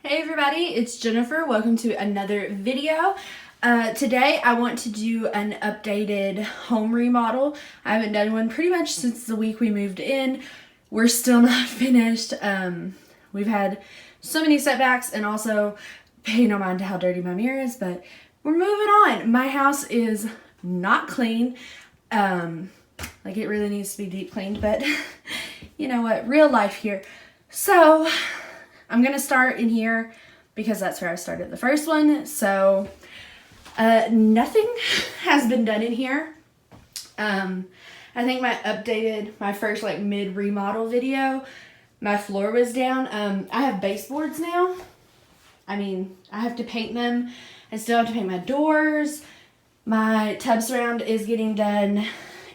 Hey everybody, it's Jennifer. Welcome to another video. Today I want to do an updated home remodel. I haven't done one pretty much since the week we moved in. We're still not finished. We've had so many setbacks, and also pay no mind to how dirty my mirror is, but we're moving on. My house is not clean. Like it really needs to be deep cleaned, but you know what, real life here. So I'm gonna start in here because that's where I started the first one. So nothing has been done in here. I think my first like mid remodel video, my floor was down. I have baseboards now. I mean, I have to paint them. I still have to paint my doors. My tub surround is getting done,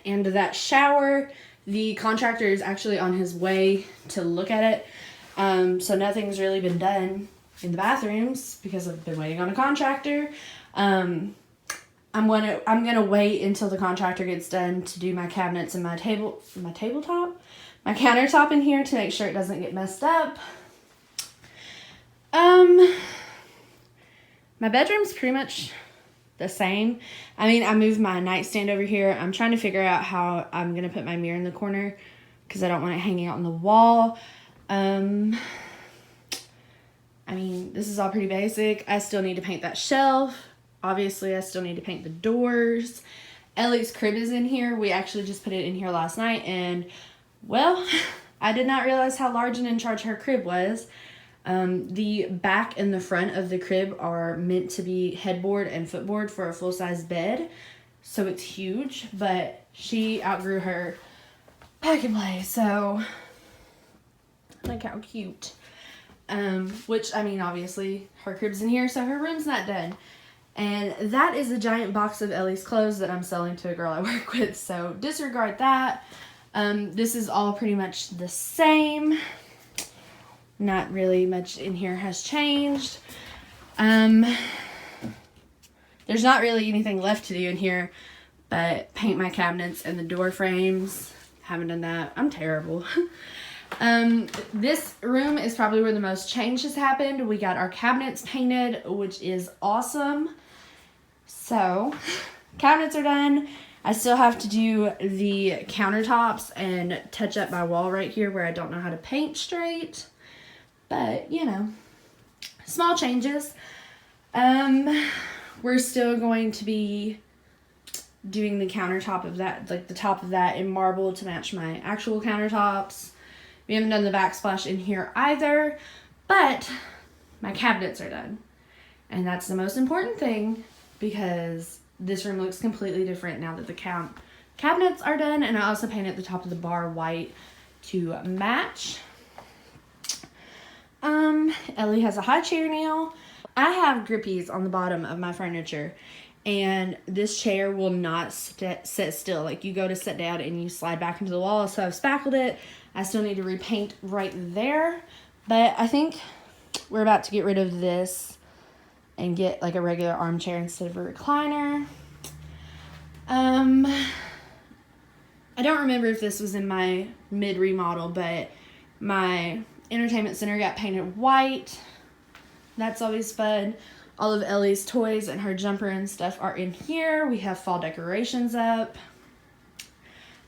and that shower, the contractor is actually on his way to look at it. So nothing's really been done in the bathrooms because I've been waiting on a contractor. I'm gonna wait until the contractor gets done to do my cabinets and my countertop in here to make sure it doesn't get messed up. My bedroom's pretty much the same. I mean, I moved my nightstand over here. I'm trying to figure out how I'm gonna put my mirror in the corner because I don't want it hanging out on the wall. I mean, this is all pretty basic. I still need to paint that shelf. Obviously, I still need to paint the doors. Ellie's crib is in here. We actually just put it in here last night, and well, I did not realize how large and in charge her crib was. The back and the front of the crib are meant to be headboard and footboard for a full-size bed, so it's huge, but she outgrew her pack and play, so look how cute. Which, I mean, obviously her crib's in here, so her room's not done. And that is a giant box of Ellie's clothes that I'm selling to a girl I work with, so disregard that. This is all pretty much the same. Not really much in here has changed. There's not really anything left to do in here but paint my cabinets and the door frames. Haven't done that. I'm terrible. This room is probably where the most change has happened. We got our cabinets painted, which is awesome. So, cabinets are done. I still have to do the countertops and touch up my wall right here where I don't know how to paint straight. But, you know, small changes. We're still going to be doing the countertop of that, like the top of that in marble to match my actual countertops. We haven't done the backsplash in here either, but my cabinets are done. And that's the most important thing because this room looks completely different now that the cabinets are done. And I also painted the top of the bar white to match. Ellie has a high chair now. I have grippies on the bottom of my furniture, and this chair will not sit still. Like, you go to sit down and you slide back into the wall, so I've spackled it. I still need to repaint right there, but I think we're about to get rid of this and get like a regular armchair instead of a recliner. I don't remember if this was in my mid remodel, but my entertainment center got painted white. That's always fun. All of Ellie's toys and her jumper and stuff are in here. We have fall decorations up.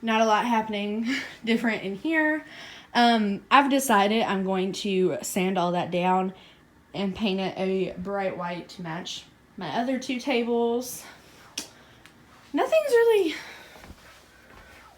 Not a lot happening different in here. I've decided I'm going to sand all that down and paint it a bright white to match my other two tables. Nothing's really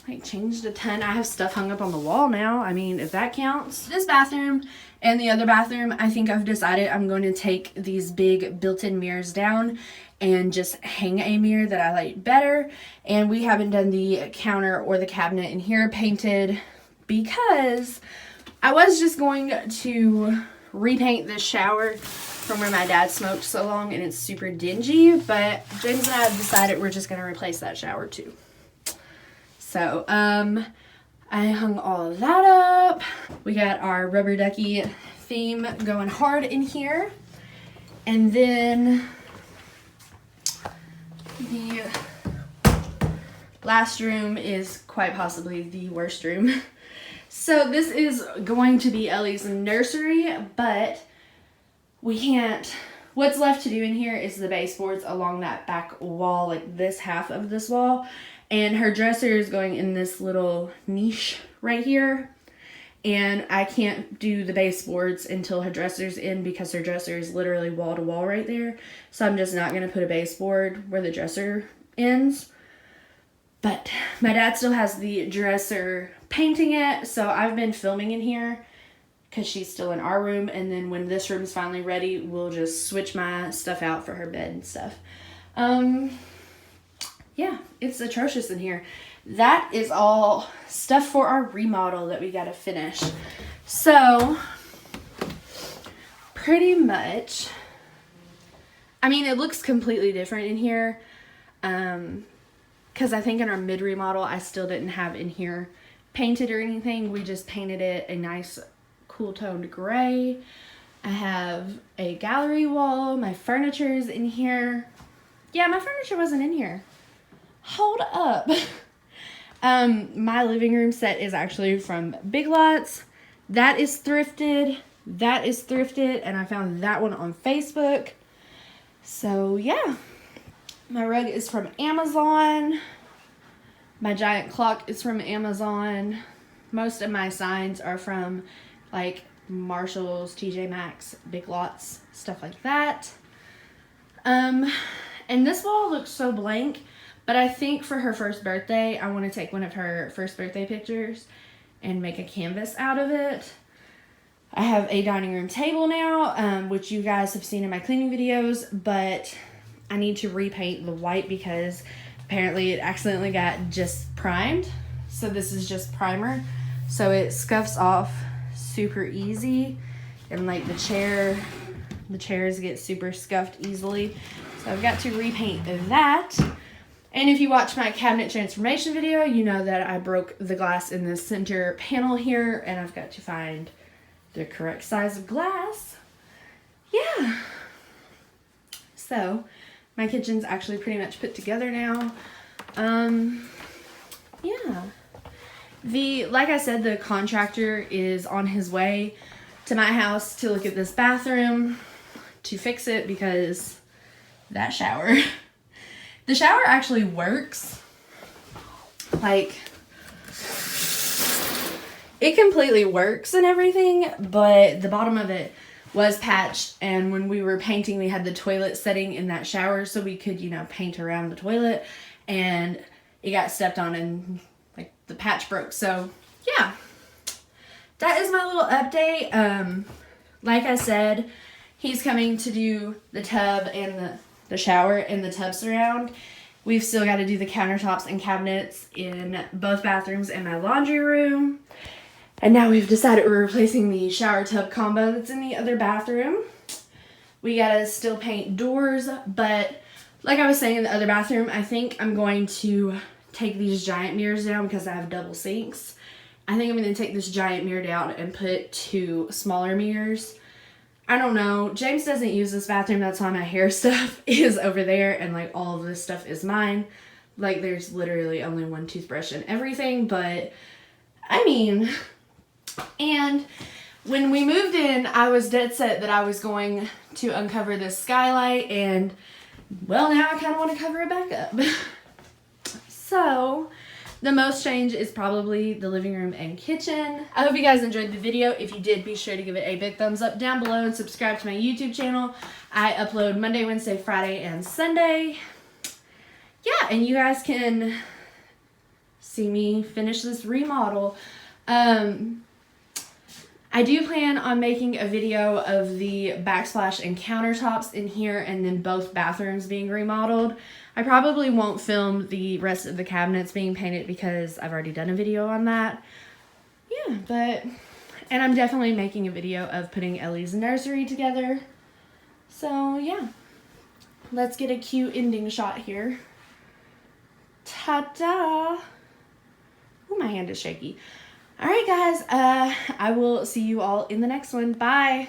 like changed a ton. I have stuff hung up on the wall now. I mean, if that counts. This bathroom and the other bathroom, I think I've decided I'm going to take these big built-in mirrors down and just hang a mirror that I like better. And we haven't done the counter or the cabinet in here painted because I was just going to repaint this shower from where my dad smoked so long, and it's super dingy, but James and I have decided we're just going to replace that shower too. So, I hung all of that up. We got our rubber ducky theme going hard in here. And then the last room is quite possibly the worst room. So this is going to be Ellie's nursery, but we can't, what's left to do in here is the baseboards along that back wall, like this half of this wall. And her dresser is going in this little niche right here. And I can't do the baseboards until her dresser's in because her dresser is literally wall to wall right there. So I'm just not going to put a baseboard where the dresser ends. But my dad still has the dresser painting it. So I've been filming in here because she's still in our room. And then when this room is finally ready, we'll just switch my stuff out for her bed and stuff. Yeah, it's atrocious in here. That is all stuff for our remodel that we got to finish. So, pretty much, I mean, it looks completely different in here. Because I think in our mid-remodel, I still didn't have in here painted or anything. We just painted it a nice cool toned gray. I have a gallery wall. My furniture is in here. Yeah, my furniture wasn't in here. Hold up. My living room set is actually from Big Lots. That is thrifted. That is thrifted. And I found that one on Facebook. So, yeah. My rug is from Amazon. My giant clock is from Amazon. Most of my signs are from, like, Marshalls, TJ Maxx, Big Lots, stuff like that. And this wall looks so blank. But I think for her first birthday, I want to take one of her first birthday pictures and make a canvas out of it. I have a dining room table now, which you guys have seen in my cleaning videos, but I need to repaint the white because apparently it accidentally got just primed. So this is just primer. So it scuffs off super easy, and like the chairs get super scuffed easily. So I've got to repaint that. And if you watch my cabinet transformation video, you know that I broke the glass in the center panel here, and I've got to find the correct size of glass. Yeah. So, my kitchen's actually pretty much put together now. Yeah. Like I said, the contractor is on his way to my house to look at this bathroom to fix it because that shower... The shower actually works. Like, it completely works and everything, but the bottom of it was patched, and when we were painting, we had the toilet setting in that shower so we could, you know, paint around the toilet, and it got stepped on and, like, the patch broke. So, yeah. That is my little update. Like I said, he's coming to do the tub and the shower and the tub surround. We've still got to do the countertops and cabinets in both bathrooms and my laundry room. And now we've decided we're replacing the shower tub combo that's in the other bathroom. We gotta still paint doors, but like I was saying in the other bathroom, I think I'm going to take these giant mirrors down because I have double sinks. I think I'm going to take this giant mirror down and put 2 smaller mirrors. I don't know. James doesn't use this bathroom. That's why my hair stuff is over there. And, like, all of this stuff is mine. Like, there's literally only 1 toothbrush and everything. But, I mean... And when we moved in, I was dead set that I was going to uncover this skylight. And, well, now I kind of want to cover it back up. So... the most change is probably the living room and kitchen. I hope you guys enjoyed the video. If you did, be sure to give it a big thumbs up down below and subscribe to my YouTube channel. I upload Monday, Wednesday, Friday, and Sunday. Yeah, and you guys can see me finish this remodel. I do plan on making a video of the backsplash and countertops in here and then both bathrooms being remodeled. I probably won't film the rest of the cabinets being painted because I've already done a video on that. Yeah, and I'm definitely making a video of putting Ellie's nursery together. So, yeah. Let's get a cute ending shot here. Ta-da! Oh, my hand is shaky. Alright, guys. I will see you all in the next one. Bye!